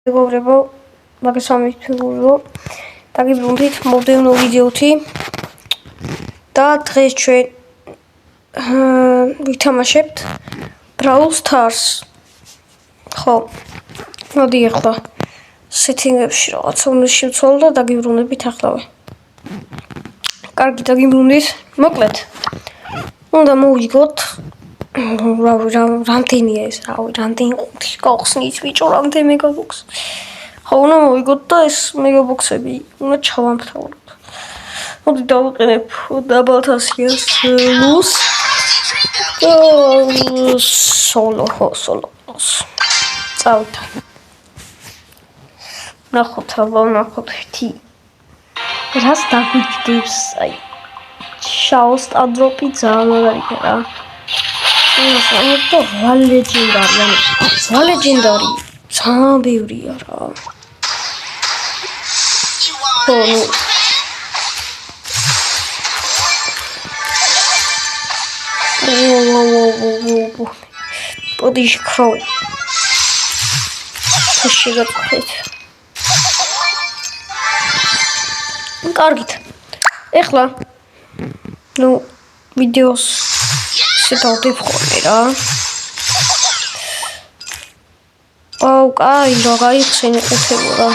მეგობრებო, მაგას ამიფიქრო დაგიბრუნდით მომდევნო ვიდეოთი და დღეს ჩვენ ვითამაშებთ Brawl Stars. ხო, მოდი ახლა სეტინგებში რაღაცა უნდა შევცვალო და დაგიბრუნდებით ახლავე. კარგი, დაგიბრუნდით. მოკლედ, უნდა მოვიგოთ რამდენია ეს, რამდენი გახსნით ბიჭო, რამდენი მეგაბოქსი. ხო, უნდა მოვიგოთ და ეს მეგაბოქსები უნდა ჩავამთავროთ. მოდი დავუყენებ დაბალთასიას ლუს და სოლო. წავით. ნახოთ ერთი. რას დაგვიჯდებს, აი შაოს ადროპი ძალიან მაგარია რა. ლეგენდარი ძალიან ბევრია რა. Body scroll. შეგაწყვეტ. კარგით. ეხლა ვიდეოს შევდივ ხოლმე რა. აუ, კაი, რა გაიხსენე ყუთებო.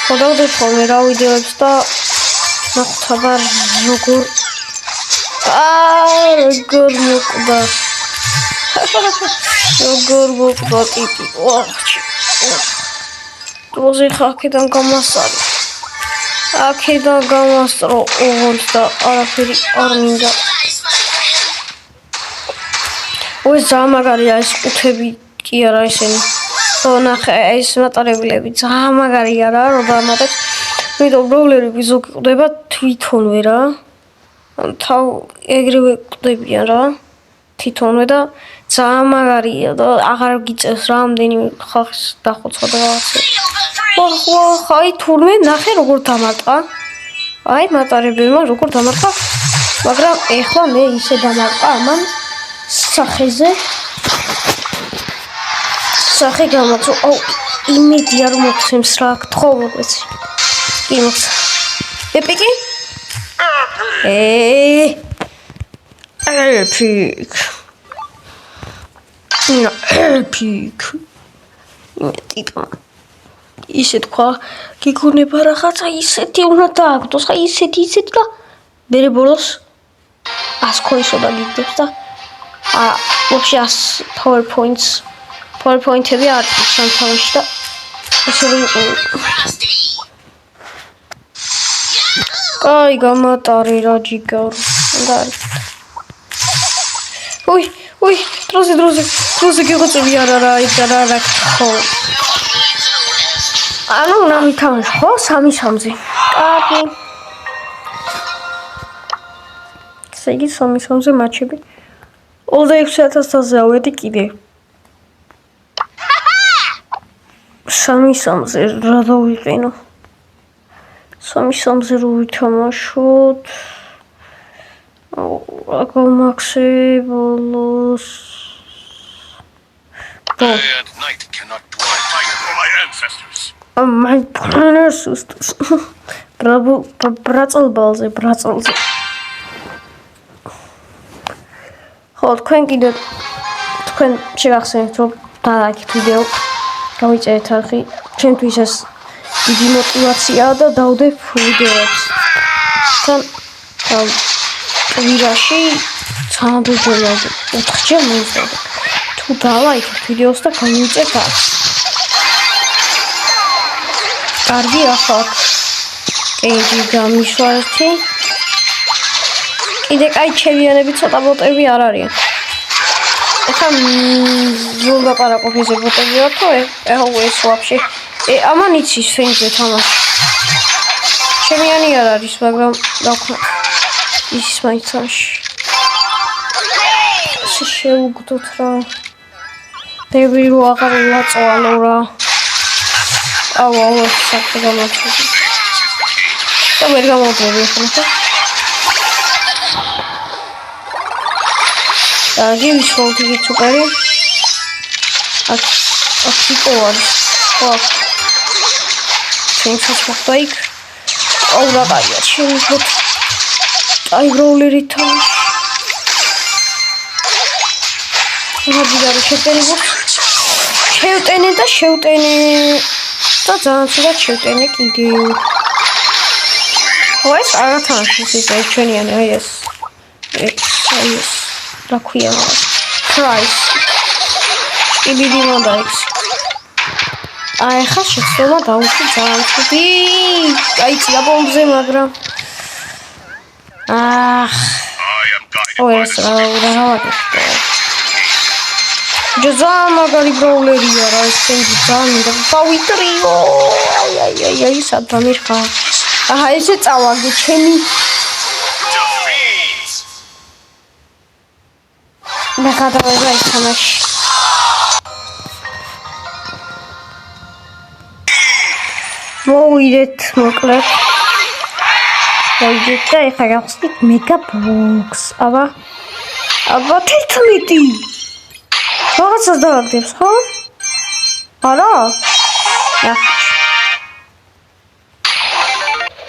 ხო, დავდივ ხოლმე რა ვიდეოებს და ნახოთ აბა როგორ მოკვდა. როგორ მოკვდა ტიპი. დროზე აქედან გამასწარი. აქედან გამასწრო ოღონდ და არაფერი არ მინდა. ой, ძალიან მაგარია ეს ყუთები კი არა ესენი. ხო, ნახე, ეს მატარებლები ძალიან მაგარია რა, რომ დამატებ. ვიდეო ბროულერები ზოგი ყდება თვითონვე რა. თავ ეგრევე ყდებიან რა. თვითონვე და ძალიან მაგარია და აღარ გიწევს რამდენი ხალხს დახოცხა და რაღაცა. ხო, აი თურმე ნახე როგორ დამარტყა. აი მატარებელმა როგორ დამარტყა. მაგრამ ეხლა მე ისე დამარტყა ამან სახეზე. სახე გამაწო. აუ, იმედი არ მოგცემს რა, გთხოვ მოგვეცი. კი მოხსა. ეპიკი? ეპიკ. ეპიკ. ტიპა. ისე თქვა, გიგონება რაღაცა ისეთი უნდა დააგდოს, ხა ისეთი და მერე ბოლოს 100 ქოისო დაგიგდებს და вообще 100 PowerPoint-ები არ აქვს სამთავაში და ესე რომ კაი გამატარე რა ჯიგარ და ой, დროზე გეღწევი არა ხო. ანუ ნამითამაშ ხო 3-3-ზე. კარგი. სეგი 3-3-ზე მაჩები. 26,000-ზე ავედი კიდე. 3-3-ზე რა დავიყენო? 3-3-ზე რო ვითამაშოთ. აგომაქსე ბოლოს. My ancestors. ბრაწლბალზე. ხო, თქვენ შეგახსენებთ რომ დააკეთ ვიდეო. გავიწერეთ არხი. ჩვენთვის ეს დიდი мотиваციაა და დავდებ ვიდეოებს. თან კვირაში ცალბეჯერია 4-ჯერ მოვიდა. თუ დალაიქეთ ვიდეოს და გამიწერთ არხს. კარგი ახლა პეიჯი გამიშვა ერთი. კიდე კაი ჩემპიონები ცოტა ბოტები არ არიან. ეხლა ზულ დაპარაკობიზე ბოტები არ თუ ეს ვაფშე. ამან იცის ფენზე თამაში. ჩემიანი არ არის, მაგრამ დავქნა ის მაინც თამაში. შევუგდოთ რა. დები რო აღარ ვაწვალო რა. აუ, საქმე გამართული. და ვერ გამოვდები ახლა. კარგი, ვიშოვდი სუპერი. აქ ის არის. ხო. ჩვენსაც მოხდა იქ. აურა კაია, შევიდეთ. აი როულერით თამაში. რაბი არის შევტენებო? შევტენე და ძალიან ცუდად შევტენე კიდევ. ეს არათანხმის ისე ჩვენიანი აი ეს რა ქვია price იბიდი მონდა ეს აი ხა შეცდომა დაუშვი ძალიან ცუდი აიწია ბომბზე მაგრამ ეს რა ძალიან მაგარი ბროულერია რა ეს თემი ძალიან დავიტრიო აი სად დამირხა აჰა ესე წავაგე ჩემი მე გადავეღა ეს თამაში მოვიდეთ მოკლედ მოვიდეთ და ეხლა გავხსნით მეგა ბოქს აბა 11 რაღაცას დავაგდებს ხო? არა?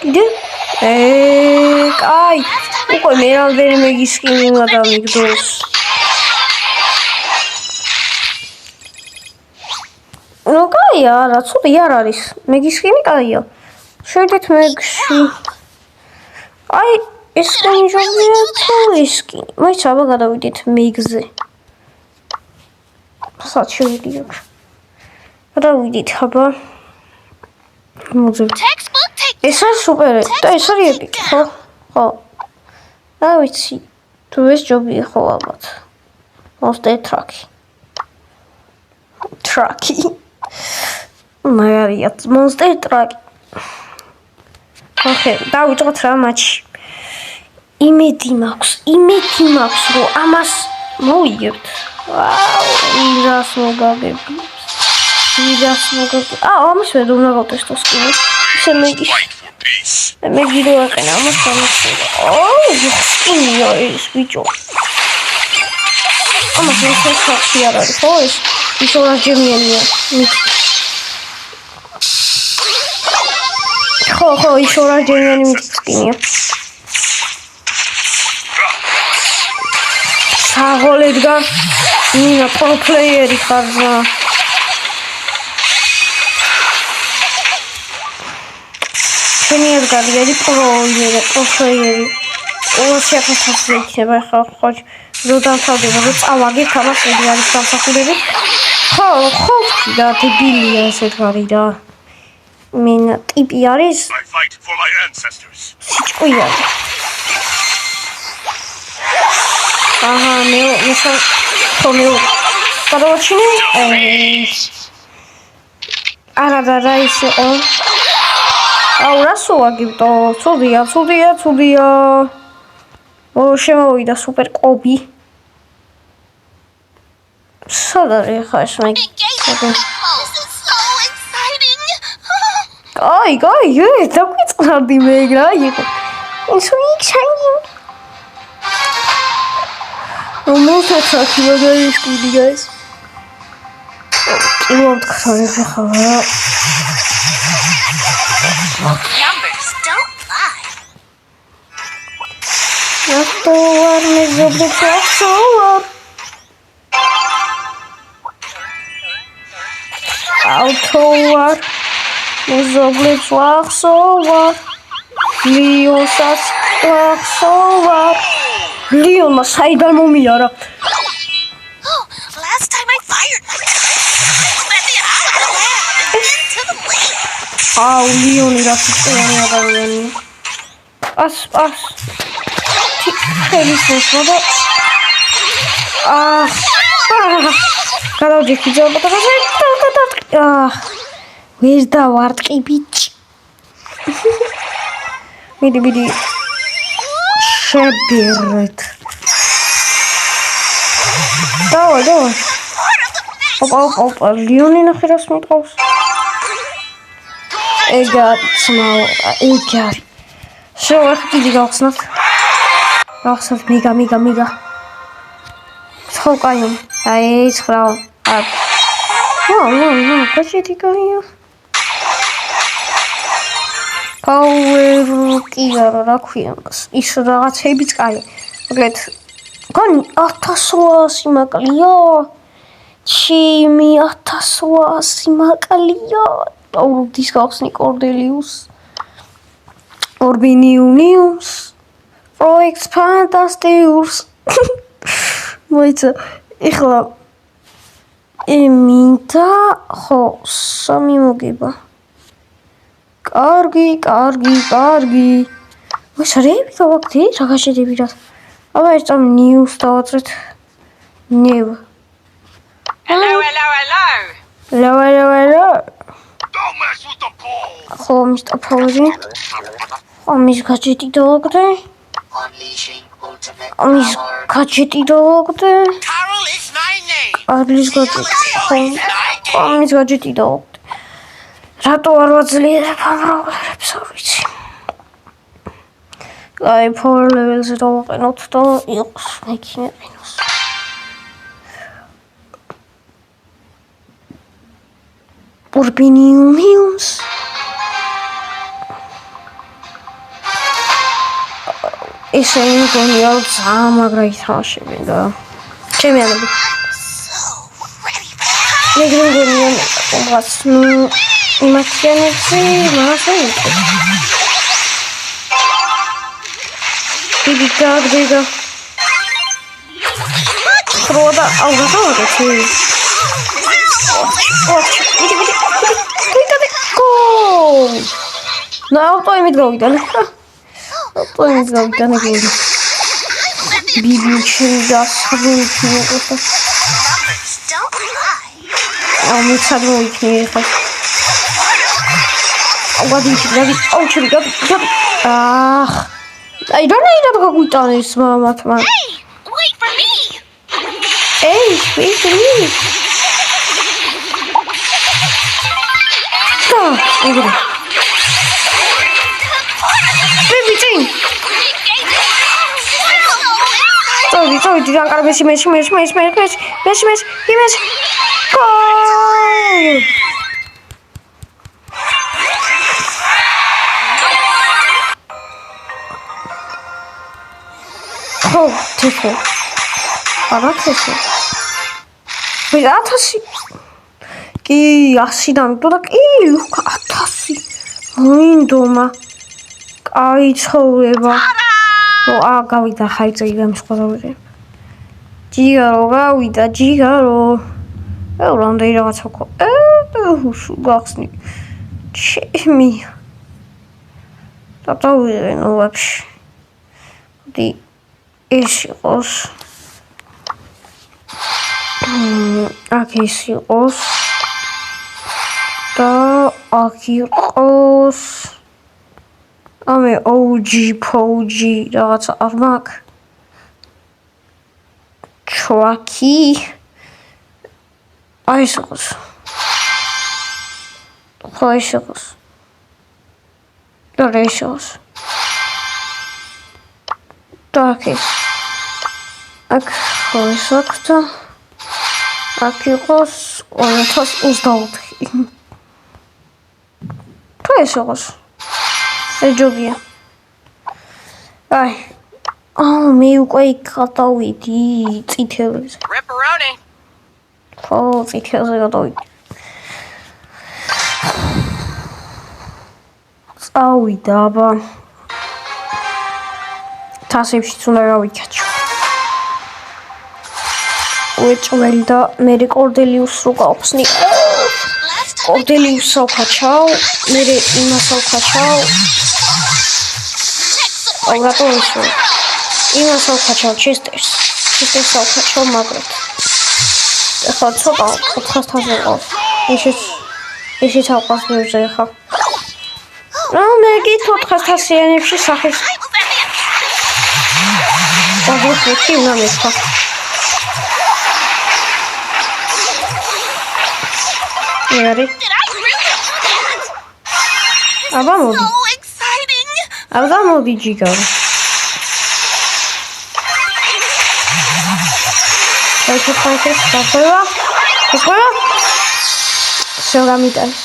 კიდე? კაი უკვე მე რამდენი მეგისკინი უნდა დამიგდოს ნუ კაია რა ცუდი არ არის მეგისკინი კაია შევიდეთ მეგში აი ეს კონჯობია თუ ისკინი მაინც აბა გადავიდეთ მეგზე სად შევიდიოთ გადავიდეთ აბა მოძებ ეს არის სუპერი და ეს არის ეპიკი ხო რა ვიცი თუ ეს ჯობია ხო ალბათ Monster Trucky მაგარია Monster Trucky ოკეი დავიწყოთ რა მატჩი იმედი მაქვს რომ ამას მოვიგებთ ვიდას მოგაგები ამას ვერ უნდა გავტესტოს კიდე ისე მე გიდო აყენა ამას გამოსულა სკინია ეს ბიჭო ამას ეს ხალხი არ არის ხო ეს ისორაჯემიანია ხო ისორაჯემიანი სკინია საღოლედგა მინა პროფლეიერი ხარზა შენი ედგარი არის პროფლეიერი ყველასიაფასზე იქნება ხო რო დამთავრდება რო წავაგებ ამას ედი არის სამსახურები ხო და დებილია ეს ედგარი და მინა ტიპი არის სიჭკვია აჰა მე გადავაჩინე არა ის იყო აუ რა სუაგებდო ცუდია შემოვიდა სუპერ კობი სად არის ხა ეს მე აი დაგვიწყნარდი მე რა იყო ისო იქშაინი Monster Trucky მაგარი სკუდი guys. What kind of Numbers don't lie. Автовар не заблокировал. Автовар не заблокировал. Лиосас заблокировал. Leon საიდან მომიარა? Last time I fired my let me out of the lab into the lake. Leon რა ფიქრია ადამიანი. Pas. ხელის მოდა. გადავჯექი ძობა და ვერ დავარტყი ბიჭი. მიდი შებერეთ. დავაი. ოპა, ლიონი ნახირას მიყავს. ეგარი. შევახტიდი გავხსნათ. მიგა. ხო, კაიო. აი, 9. კაჭეთი კაიო. Power კი არა, რა ქვია მას. ის რაღაცებიც კაი. მოკლედ, გონი 1800 მაკლია. ჩემი 1800 მაკლია. აუდის გახსნი კორდელიუს. ორბინიუნიუმს. პროექტ ფანტასტიურს. მოიცა, ეხლა მინდა ხო, 3 მოგება. კარგი. ვაშრები გავაკეთე, რა გაშედები რა. აბა ეს წამ ნიუს დავაწერეთ. ნევ. Hello. Don't mess with the ball. ხო, მისტერ ფაუზი. ხო, მის გაჭეტი დავაკეთე. Unleashing ultimate მის power. გაჭეტი დავაკეთე. Carol is my name. არლის გაჭეტი. ხო, მის გაჭეტი დავაკეთე. რატო არ ვაძლიერებ ამ პრობლემებს არ ვიცი. აი, power level-ზე დავაყენოთ და იყოს მექინე მინუს. ორბინიუმს. ესე მგონია რომ ძალიან მაგრა ითამაშებენ და ჩემი ანები. მე გონია რაღაც იმათიანებში მასე იყო. დიგა. პროდა აუგადავდეთი. No, autoimit გავიდან. Autoimit გავიდან ეგრე. ბიბლიჩი და საბუნჩი იყო. Numbers don't lie. მე სადმოიქნი ხა. აუგადიჩი, აუჩი. აი, რა გაგვიტანეს მამათმა. Wait for me. Wait for me. ეგრე. ბიბლიჩი. წავიდი, რანკარბეში მეში. გოლ! ხო, თეთრ. არა თეთრ. მე 1000. კი, 100-დან და კი 1000. მოინდომა. კაი ცხოვრება. გავიდა ხაიწი გამსხვრევი. ჯიგარო გავიდა. რამდენი რაღაცა ხო. გახსნი. ჩემი. დავიდე ნუ ვაფშე. დი ეს იყოს. აქ ის იყოს. და აქ იყოს. ამე OG რაღაცა არ მაქვს. ჩვაკი. აი ეს იყოს. ხო ეს იყოს. და ეს იყოს. და აქ ხო ეს აქვს და აქ იყოს 2024. თუ ეს იყოს. ეჯობია. აი. მე უკვე იქ გადავიდი წითელზე. Ripperoni. ხო, წითელზე გადავიდი. წავიდა, აბა. თასებშიც უნდა გავიქაჩო. უეჭველი და მე კორდელიუსს რო გავხსნი. კორდელიუსს ავქაჩავ, მე იმას ავქაჩავ. რატო ისო? იმას ავქაჩავ ჩესტერს. ჩესტერს ავქაჩავ მაგრად. ეხლა ცოტა 400-ზე ყავს. ისიც ავყავს ბევრზე ხა. მე კი 400-იანებში სახეს. აბა უნდა მეთქვა. Ready? Did I really do that? აბა მოდი. So exciting. აბა მოდი ჯიგა. ეს ხაიცა, ხაიცა. შეგამიტანს.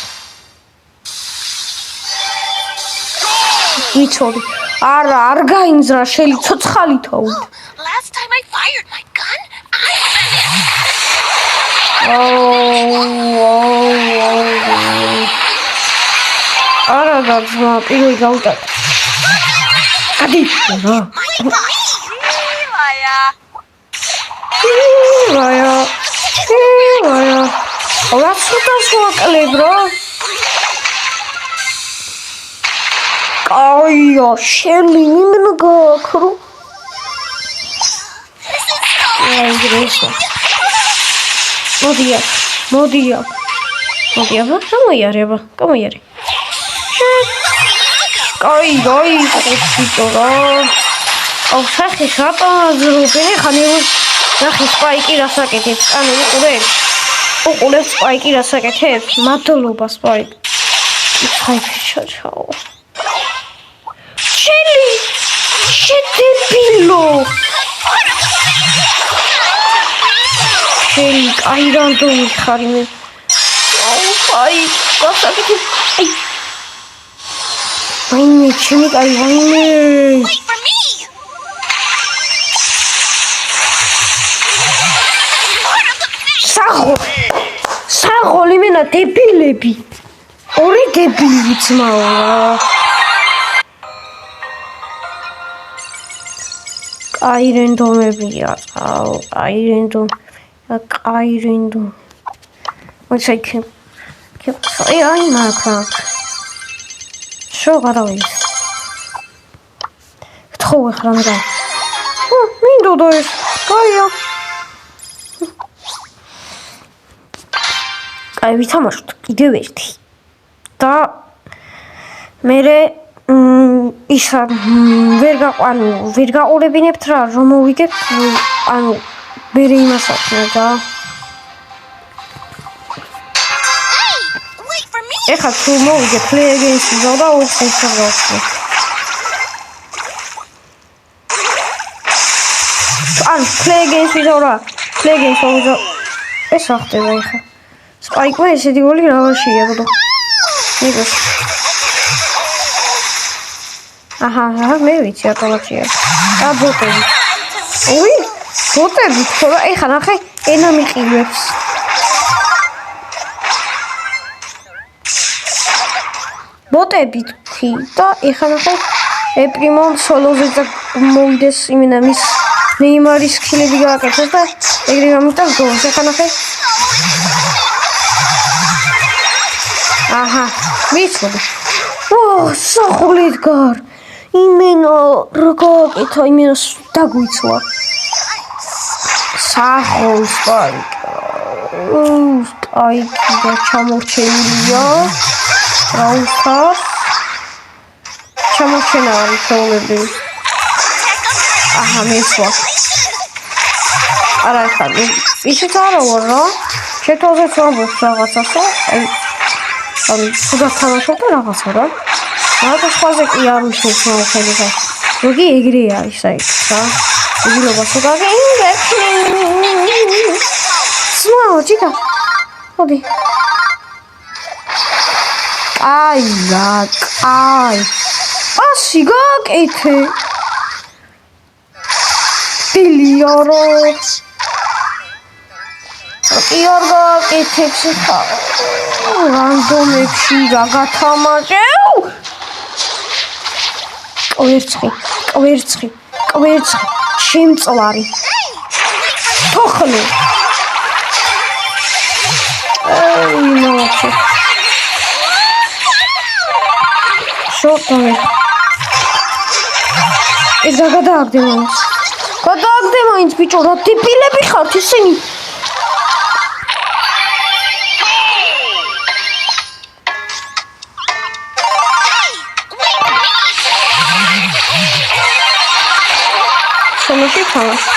იცოდი. არა, არ გაინძრა, შელი ცოცხალი თოვით. Last time I fired my gun, I არა გაძმა, პირველი გავუტაკე. გადი, რა. ვაია. რა ცოტას ვაკლებ რა? აია, შელი იმენ გაქრო. ეგრესო. მოდია. გამოიარება. აი, ხეთიტო რა. აუ, სახე ხატაზრობენ, ხანი ნახე სპაიკი რასაკეთებს. ანუ უყურებ სპაიკი რასაკეთებს. მადლობა სპაიკი. ჩაო. შელი შედებილო. შელი კაი რანდომი ხარი მე. აი, გასაკეთე. აი. ვაიმე, ჩემი კარი, ვაიმე. საღოლი მენა დებილები. ორი დებილი ძმაო რა. კაი რენდომებია, კაი რენდომ. მოიცი აი მაქა. შო გარავის. თხოვე ხრამდა. მინდოდა ეს. კაია. აი ვითამაშოთ კიდევ ერთი. და მე ისა ვერ გაყურებინებთ რა რომ მოვიგებ ანუ მე იმასაც და ეხლა თუ მოვიგე play against ზოდა უცხოეთში ან play against ზოდა ეს ახტება ეხლა სპაიკმა ესეთი გოლი რა შეიაგდო ნიკოს აჰა მე ვიცი ატოლაცია ბოტები ოი ბოტები თქო ეხლა ნახე ენა მიყივლებს ბოტები თქვი და ეხლა ნახე ეპრიმონ სოლოზე და მოვიდეს იმენა მის ნეიმარის ხილები გააკეთეს და ეგრე გამიტან გოლს ეხლა ნახე აჰა მიცოდი ო სახლით გარ იმენა როგორ იმენა დაგვიცვა სახლს სპაიკი და ჩამორჩენილია რაუთა ჩამორჩენა არის შეუძლებელი აჰა მისვა არა ხარ ისიც არა ვარ რა შეთვალეთ ვამბობ რაღაცას აი სუდა თამაშობ და რაღაცა რა რა სხვაზე კი არ უშევს მოხელება როგი ეგრე არის აი რა იგილობა სუდა სმაო ჩიკა მოდი აი ასი გაკეთე ბილიარო იარ გაკეთებს ხა რანდომებში რა გათამაშე კვერცხი შემწვარი თოხლი აი ნოჩი შორტონი ეს გადააგდე მაინც ბიჭო რა ტიპილები ხართ ისინი შემოდი თამაში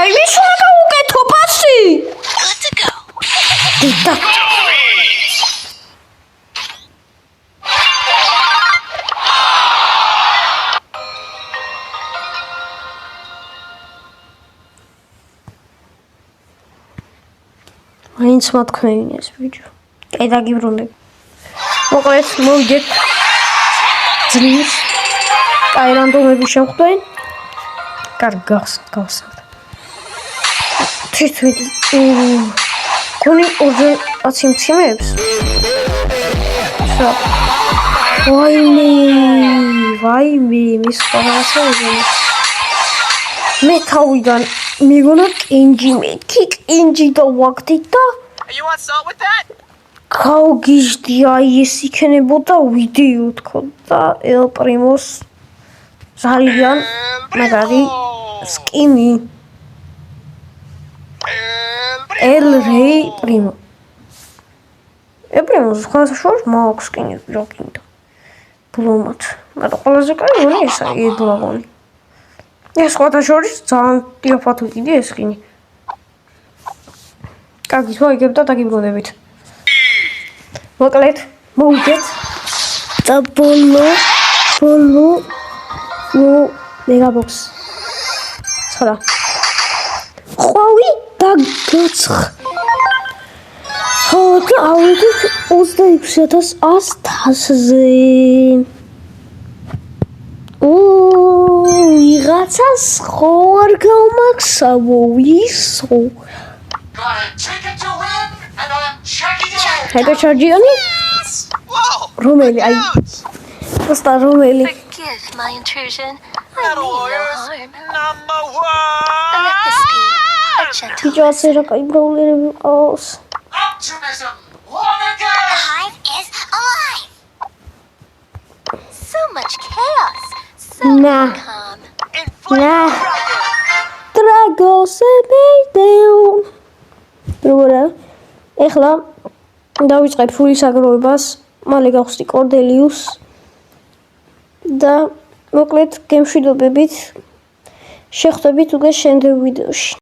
აი მისულა გაუკეთო პასი დიდა მაინც მათქმევინე ეს ბიჭო. კაი დაგიბრუნდები. მოკლედ მოვიდეთ ძლივს. კაი რანდომები შევხვდნენ. კარგი გავსავთ. თითქმეტი გონი ორჯერ აციმცემებს. ვაიმე მის რაღაცაა. მე თავიდან მეგონა კენჯი მეკი კენჯი დავაგდით და You want salt with that? გავგიჟდი აი ეს იქნებოდა ვიდეო თქო და ელ პრიმოს ძალიან მაგარი სკინი ელ რეი პრიმო ებრიმოს ხალხს მაქვს სკინი როკინდა ბლომად მაგრამ ყველაზე კარგი είναι ესა ედლაგონი ეს ხოთა შორის ძალიან დიაფათუ კიდე ეს სკინი კარგი ხო იგებ და დაგიბრუნდებით მოკლედ მოვიდეთ და ბოლო მეგაბოქს ცხრა ყვავი დაგაცხ ხო და ავიდეთ 26,100-ზე ვიღაცას ხო არ გავმაქსავო ვისო Got a ticket to win, and I'm checking it out. հետո ჩარჯიონი Whoa! რომელი აი просто რომელი Forgive my intrusion. I Metal mean no Warriors, harm. number Let this be a one! gentle. ბიჭო ასე რა კაი ბროულერები ყავს Optimism, long ago. The hive is alive. So much chaos. So Nah. calm. Nah. Inflated dragon! დრაგოსე მეიდეო როგორია ეხლა დავიწყებ ფულის აგროვებას მალე გავხსნი კორდელიუს და მოკლედ გემშვიდობებით შეხვდებით უკვე შემდეგ ვიდეოში